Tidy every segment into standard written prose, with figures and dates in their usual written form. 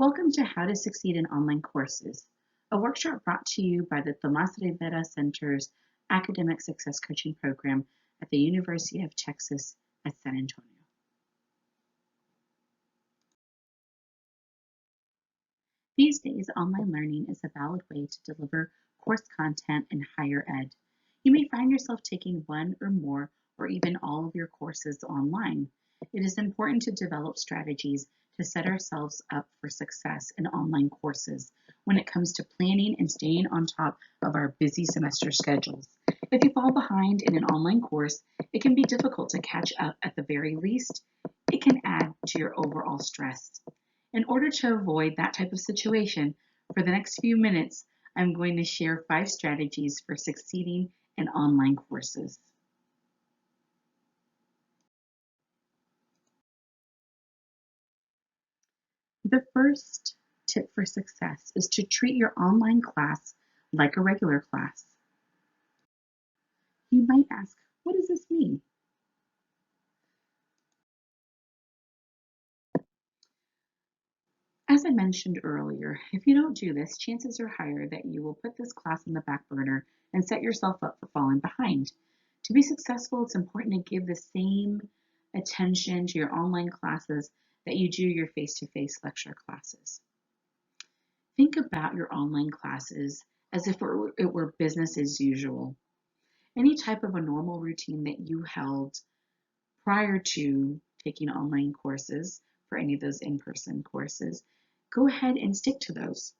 Welcome to How to Succeed in Online Courses, a workshop brought to you by the Tomás Rivera Center's Academic Success Coaching Program at the University of Texas at San Antonio. These days, online learning is a valid way to deliver course content in higher ed. You may find yourself taking one or more or even all of your courses online. It is important to develop strategies to set ourselves up for success in online courses when it comes to planning and staying on top of our busy semester schedules. If you fall behind in an online course, it can be difficult to catch up. At the very least, it can add to your overall stress. In order to avoid that type of situation, for the next few minutes, I'm going to share 5 strategies for succeeding in online courses. The first tip for success is to treat your online class like a regular class. You might ask, what does this mean? As I mentioned earlier, if you don't do this, chances are higher that you will put this class on the back burner and set yourself up for falling behind. To be successful, it's important to give the same attention to your online classes that you do your face-to-face lecture classes. Think about your online classes as if it were business as usual. Any type of a normal routine that you held prior to taking online courses for any of those in-person courses, go ahead and stick to those.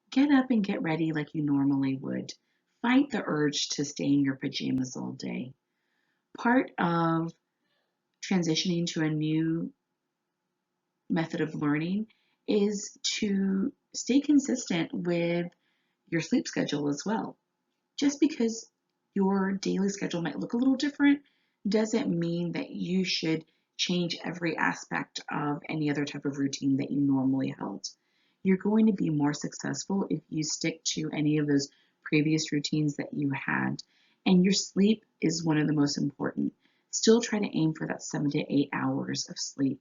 Get up and get ready like you normally would. Fight the urge to stay in your pajamas all day. Part of transitioning to a new method of learning is to stay consistent with your sleep schedule as well. Just because your daily schedule might look a little different doesn't mean that you should change every aspect of any other type of routine that you normally held. You're going to be more successful if you stick to any of those previous routines that you had. And your sleep is one of the most important. Still try to aim for that 7 to 8 hours of sleep.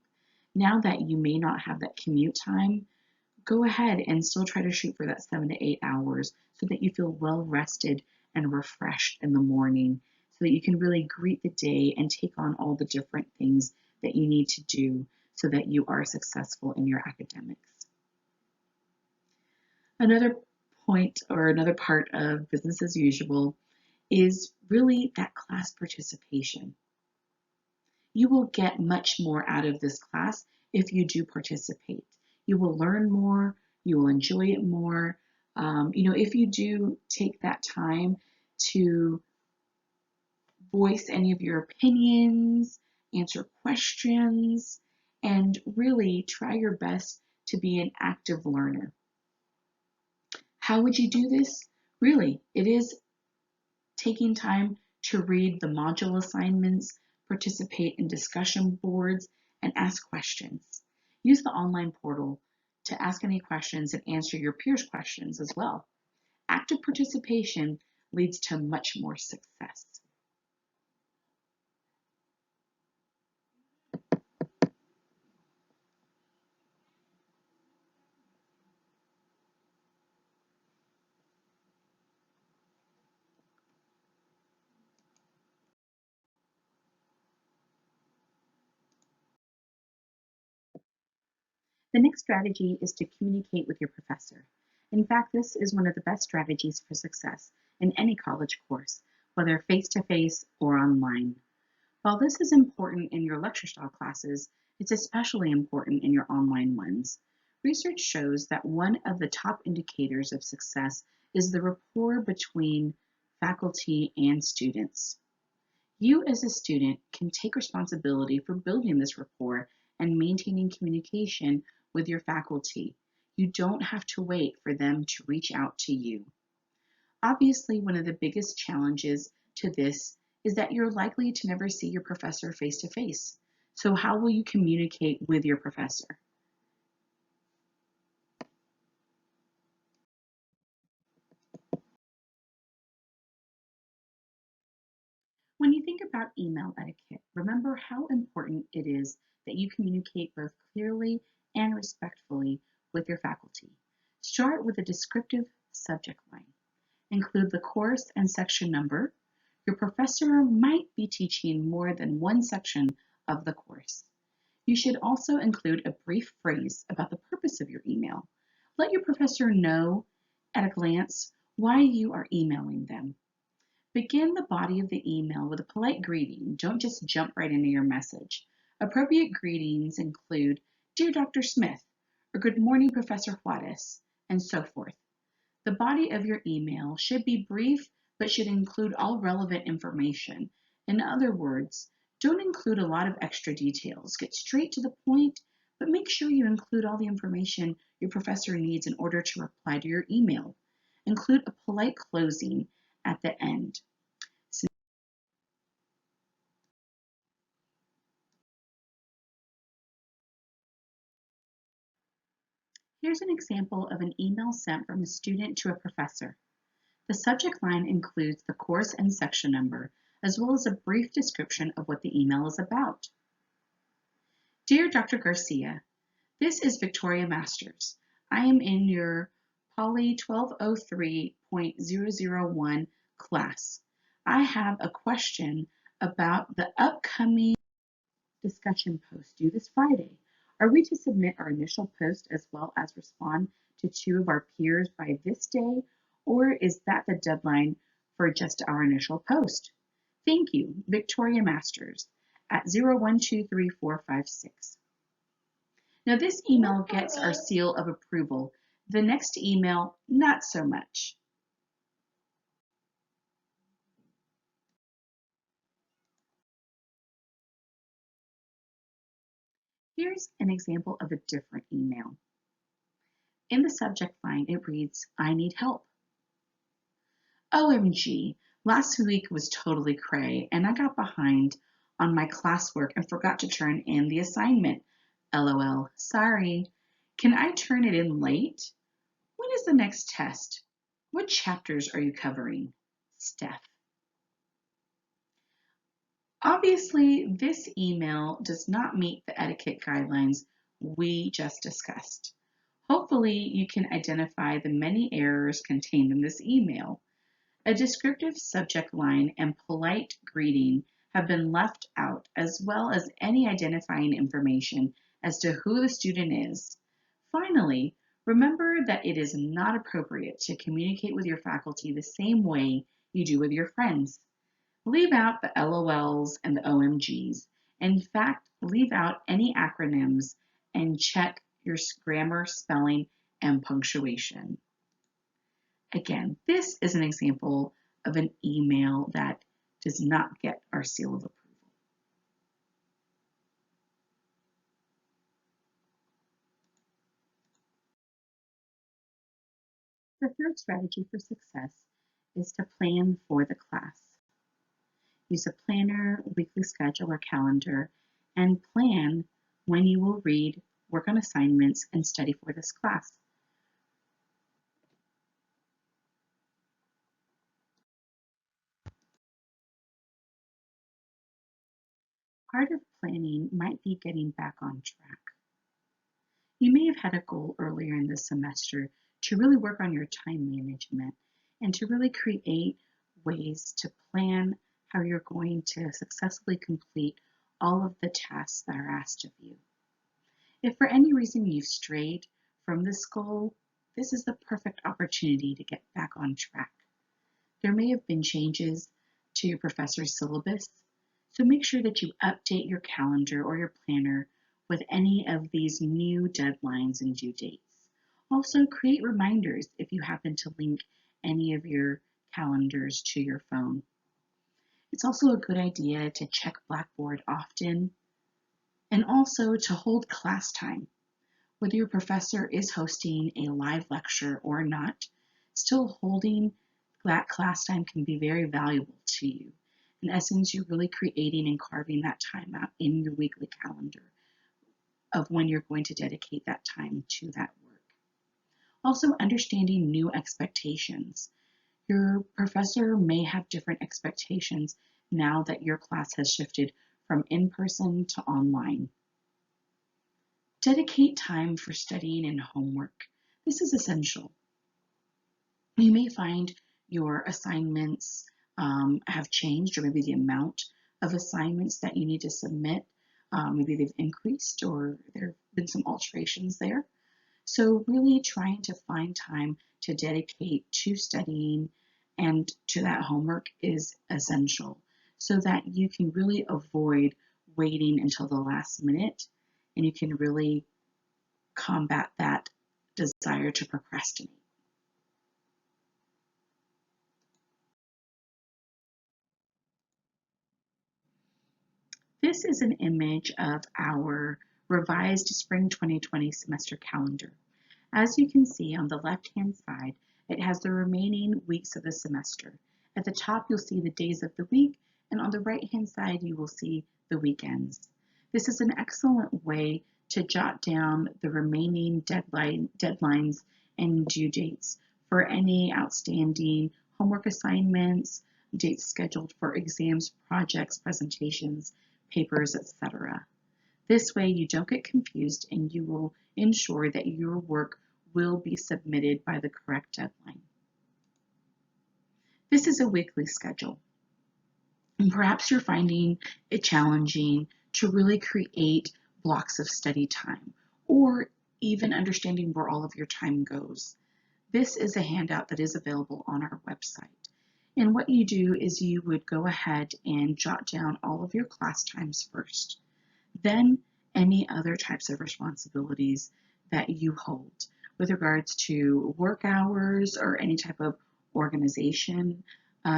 Now that you may not have that commute time, go ahead and still try to shoot for that 7 to 8 hours so that you feel well rested and refreshed in the morning so that you can really greet the day and take on all the different things that you need to do so that you are successful in your academics. Another point or another part of business as usual is really that class participation. You will get much more out of this class if you do participate. You will learn more, you will enjoy it more. If you do take that time to voice any of your opinions, answer questions, and really try your best to be an active learner. How would you do this? Really, it is taking time to read the module assignments, participate in discussion boards, and ask questions. Use the online portal to ask any questions and answer your peers' questions as well. Active participation leads to much more success. The next strategy is to communicate with your professor. In fact, this is one of the best strategies for success in any college course, whether face-to-face or online. While this is important in your lecture style classes, it's especially important in your online ones. Research shows that one of the top indicators of success is the rapport between faculty and students. You as a student can take responsibility for building this rapport and maintaining communication with your faculty. You don't have to wait for them to reach out to you. Obviously, one of the biggest challenges to this is that you're likely to never see your professor face to face. So how will you communicate with your professor? When you think about email etiquette, remember how important it is that you communicate both clearly and respectfully with your faculty. Start with a descriptive subject line. Include the course and section number. Your professor might be teaching more than one section of the course. You should also include a brief phrase about the purpose of your email. Let your professor know at a glance why you are emailing them. Begin the body of the email with a polite greeting. Don't just jump right into your message. Appropriate greetings include, "Dear Dr. Smith," or "Good morning, Professor Juarez," and so forth. The body of your email should be brief, but should include all relevant information. In other words, don't include a lot of extra details. Get straight to the point, but make sure you include all the information your professor needs in order to reply to your email. Include a polite closing at the end. Here's an example of an email sent from a student to a professor. The subject line includes the course and section number, as well as a brief description of what the email is about. Dear Dr. Garcia, this is Victoria Masters. I am in your Poly 1203.001 class. I have a question about the upcoming discussion post due this Friday. Are we to submit our initial post as well as respond to two of our peers by this day, or is that the deadline for just our initial post? Thank you, Victoria Masters at 0123456. Now this email gets our seal of approval. The next email, not so much. Here's an example of a different email. In the subject line, it reads, "I need help." OMG, last week was totally cray and I got behind on my classwork and forgot to turn in the assignment. LOL, sorry. Can I turn it in late? When is the next test? What chapters are you covering? Steph. Obviously, this email does not meet the etiquette guidelines we just discussed. Hopefully, you can identify the many errors contained in this email. A descriptive subject line and polite greeting have been left out, as well as any identifying information as to who the student is. Finally, remember that it is not appropriate to communicate with your faculty the same way you do with your friends. Leave out the LOLs and the OMGs. In fact, leave out any acronyms and check your grammar, spelling, and punctuation. Again, this is an example of an email that does not get our seal of approval. The third strategy for success is to plan for the class. Use a planner, weekly schedule, or calendar, and plan when you will read, work on assignments, and study for this class. Part of planning might be getting back on track. You may have had a goal earlier in the semester to really work on your time management and to really create ways to plan how you're going to successfully complete all of the tasks that are asked of you. If for any reason you've strayed from this goal, this is the perfect opportunity to get back on track. There may have been changes to your professor's syllabus, so make sure that you update your calendar or your planner with any of these new deadlines and due dates. Also, create reminders if you happen to link any of your calendars to your phone. It's also a good idea to check Blackboard often and also to hold class time. Whether your professor is hosting a live lecture or not, still holding that class time can be very valuable to you. In essence, you're really creating and carving that time out in your weekly calendar of when you're going to dedicate that time to that work. Also, understanding new expectations. Your professor may have different expectations now that your class has shifted from in-person to online. Dedicate time for studying and homework. This is essential. You may find your assignments have changed, or maybe the amount of assignments that you need to submit. Maybe they've increased or there have been some alterations there. So really trying to find time to dedicate to studying and to that homework is essential so that you can really avoid waiting until the last minute and you can really combat that desire to procrastinate. This is an image of our revised spring 2020 semester calendar. As you can see on the left-hand side, it has the remaining weeks of the semester. At the top, you'll see the days of the week, and on the right-hand side, you will see the weekends. This is an excellent way to jot down the remaining deadlines and due dates for any outstanding homework assignments, dates scheduled for exams, projects, presentations, papers, etc. This way you don't get confused and you will ensure that your work will be submitted by the correct deadline. This is a weekly schedule. And perhaps you're finding it challenging to really create blocks of study time or even understanding where all of your time goes. This is a handout that is available on our website. And what you do is you would go ahead and jot down all of your class times first. Then any other types of responsibilities that you hold with regards to work hours or any type of organization,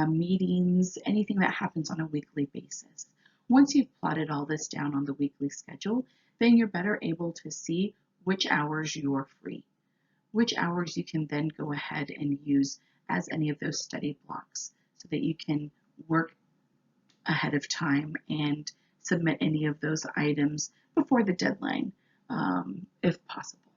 meetings, anything that happens on a weekly basis. Once you've plotted all this down on the weekly schedule, then you're better able to see which hours you're free, which hours you can then go ahead and use as any of those study blocks so that you can work ahead of time and submit any of those items before the deadline, if possible.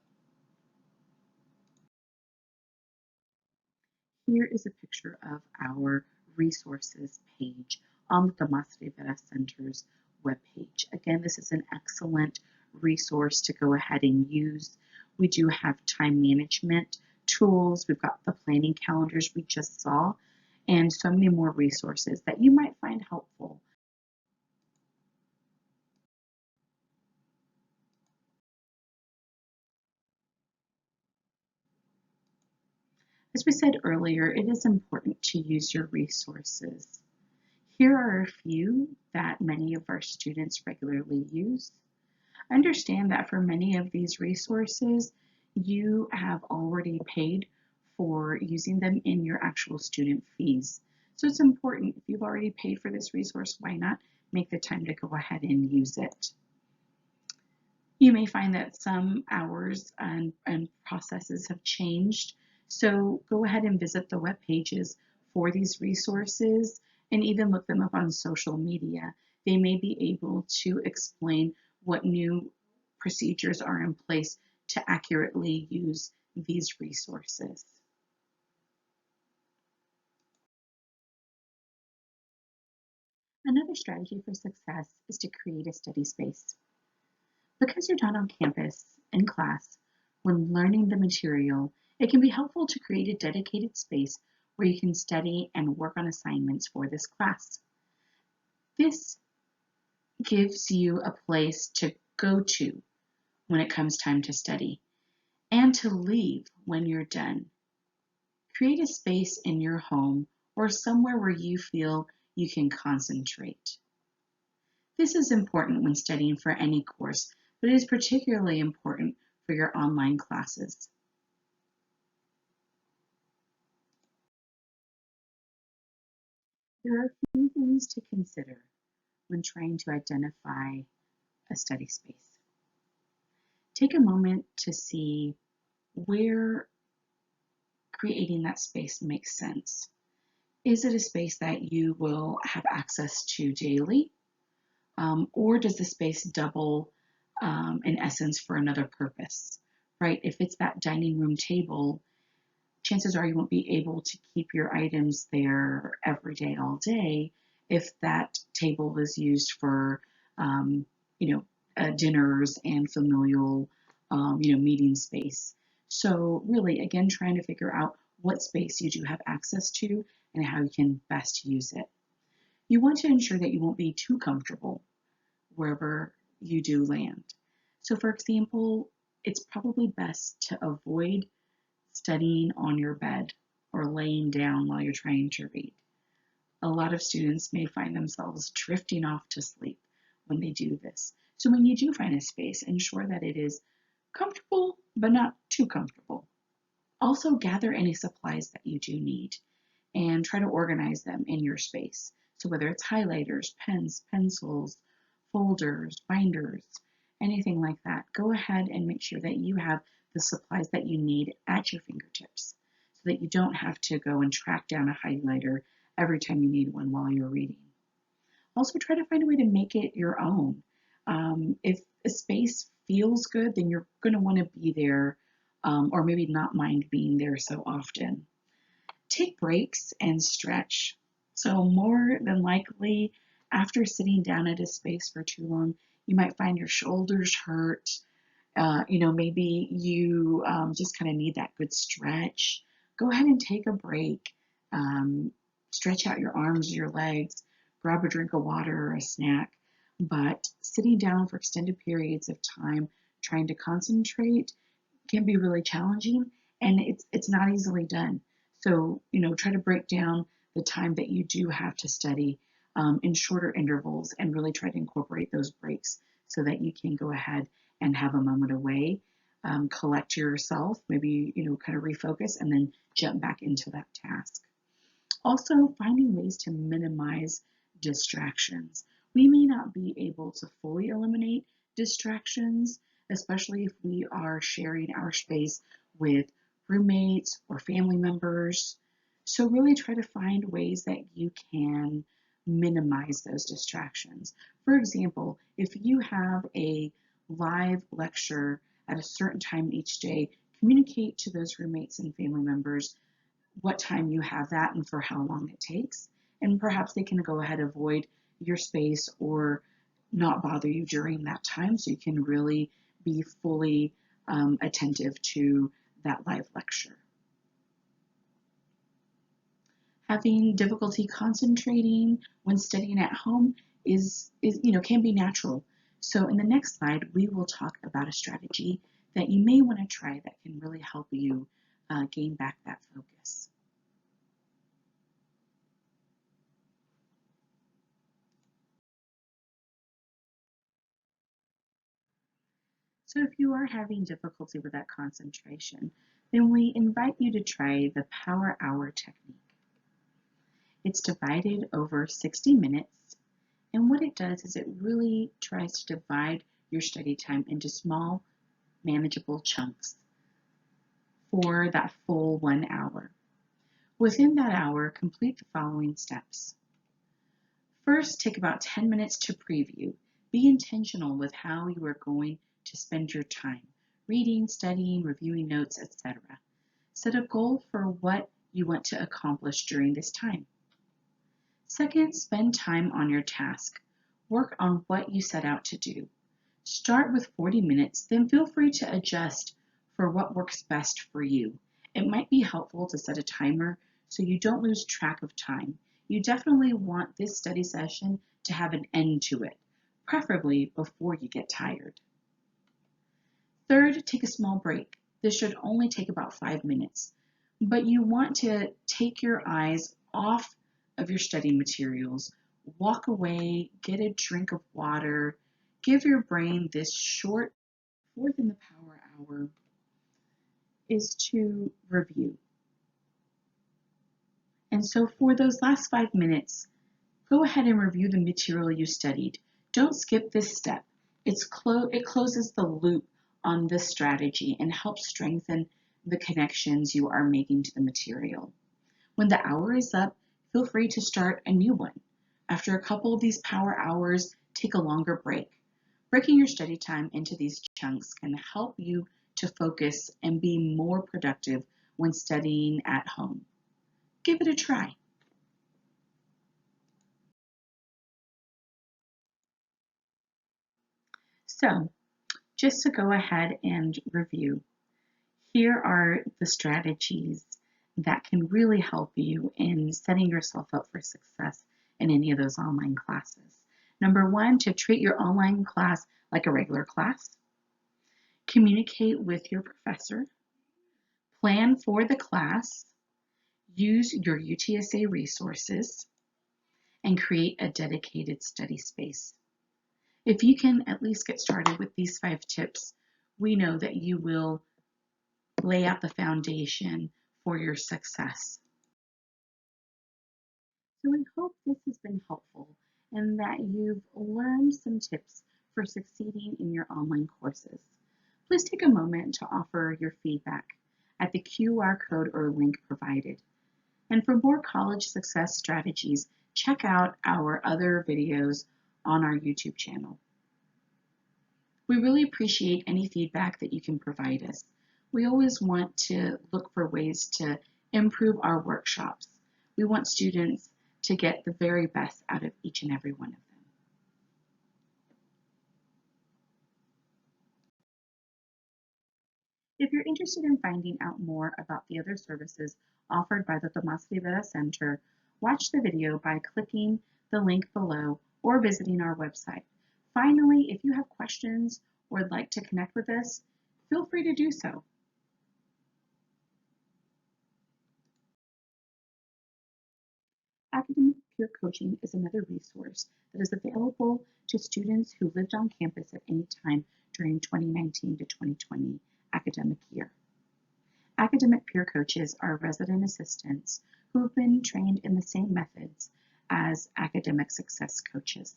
Here is a picture of our resources page on the Tomás Rivera Center's webpage. Again, this is an excellent resource to go ahead and use. We do have time management tools. We've got the planning calendars we just saw, and so many more resources that you might find helpful. As we said earlier, it is important to use your resources. Here are a few that many of our students regularly use. Understand that for many of these resources, you have already paid for using them in your actual student fees. So it's important, if you've already paid for this resource, why not make the time to go ahead and use it? You may find that some hours and processes have changed. So go ahead and visit the web pages for these resources and even look them up on social media. They may be able to explain what new procedures are in place to accurately use these resources. Another strategy for success is to create a study space. Because you're not on campus in class, when learning the material, it can be helpful to create a dedicated space where you can study and work on assignments for this class. This gives you a place to go to when it comes time to study and to leave when you're done. Create a space in your home or somewhere where you feel you can concentrate. This is important when studying for any course, but it is particularly important for your online classes. There are a few things to consider when trying to identify a study space. Take a moment to see where creating that space makes sense. Is it a space that you will have access to daily? Or does the space double in essence for another purpose, right? If it's that dining room table, chances are you won't be able to keep your items there every day, all day, if that table is used for, dinners and familial meeting space. So really, again, trying to figure out what space you do have access to and how you can best use it. You want to ensure that you won't be too comfortable wherever you do land. So for example, it's probably best to avoid studying on your bed or laying down while you're trying to read. A lot of students may find themselves drifting off to sleep when they do this. So when you do find a space, ensure that it is comfortable, but not too comfortable. Also gather any supplies that you do need and try to organize them in your space. So whether it's highlighters, pens, pencils, folders, binders, anything like that, go ahead and make sure that you have the supplies that you need at your fingertips so that you don't have to go and track down a highlighter every time you need one while you're reading. Also try to find a way to make it your own. If a space feels good, then you're going to want to be there or maybe not mind being there so often. Take breaks and stretch. So more than likely, after sitting down at a space for too long, you might find your shoulders hurt. Maybe you just kind of need that good stretch. Go ahead and take a break. Stretch out your arms, your legs, grab a drink of water or a snack. But sitting down for extended periods of time, trying to concentrate, can be really challenging, and it's not easily done. So, try to break down the time that you do have to study in shorter intervals and really try to incorporate those breaks so that you can go ahead and have a moment away, collect yourself, maybe, kind of refocus and then jump back into that task. Also, finding ways to minimize distractions. We may not be able to fully eliminate distractions, especially if we are sharing our space with roommates or family members. So really try to find ways that you can minimize those distractions. For example, if you have a live lecture at a certain time each day, communicate to those roommates and family members what time you have that and for how long it takes. And perhaps they can go ahead and avoid your space or not bother you during that time so you can really be fully attentive to that live lecture. Having difficulty concentrating when studying at home can be natural. So in the next slide, we will talk about a strategy that you may want to try that can really help you gain back that focus. So if you are having difficulty with that concentration, then we invite you to try the Power Hour technique. It's divided over 60 minutes, and what it does is it really tries to divide your study time into small, manageable chunks for that full 1 hour. Within that hour, complete the following steps. First, take about 10 minutes to preview. Be intentional with how you are going to spend your time, reading, studying, reviewing notes, etc. Set a goal for what you want to accomplish during this time. Second, spend time on your task. Work on what you set out to do. Start with 40 minutes, then feel free to adjust for what works best for you. It might be helpful to set a timer so you don't lose track of time. You definitely want this study session to have an end to it, preferably before you get tired. Third, take a small break. This should only take about 5 minutes, but you want to take your eyes off of your study materials, walk away, get a drink of water, give your brain this short. Fourth in the Power Hour is to review. And so for those last 5 minutes, go ahead and review the material you studied. Don't skip this step. It closes the loop on this strategy and helps strengthen the connections you are making to the material. When the hour is up, feel free to start a new one. After a couple of these power hours, take a longer break. Breaking your study time into these chunks can help you to focus and be more productive when studying at home. Give it a try. So, Just to go ahead and review, here are the strategies that can really help you in setting yourself up for success in any of those online classes. Number one, to treat your online class like a regular class. Communicate with your professor. Plan for the class. Use your UTSA resources and create a dedicated study space. If you can at least get started with these 5 tips, we know that you will lay out the foundation for your success. So we hope this has been helpful and that you've learned some tips for succeeding in your online courses. Please take a moment to offer your feedback at the QR code or link provided. And for more college success strategies, check out our other videos on our YouTube channel. We really appreciate any feedback that you can provide us. We always want to look for ways to improve our workshops. We want students to get the very best out of each and every one of them. If you're interested in finding out more about the other services offered by the Tomás Rivera Center, watch the video by clicking the link below or visiting our website. Finally, if you have questions or would like to connect with us, feel free to do so. Academic peer coaching is another resource that is available to students who lived on campus at any time during 2019 to 2020 academic year. Academic peer coaches are resident assistants who have been trained in the same methods as academic success coaches.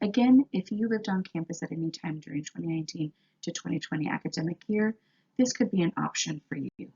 Again, if you lived on campus at any time during 2019 to 2020 academic year, this could be an option for you.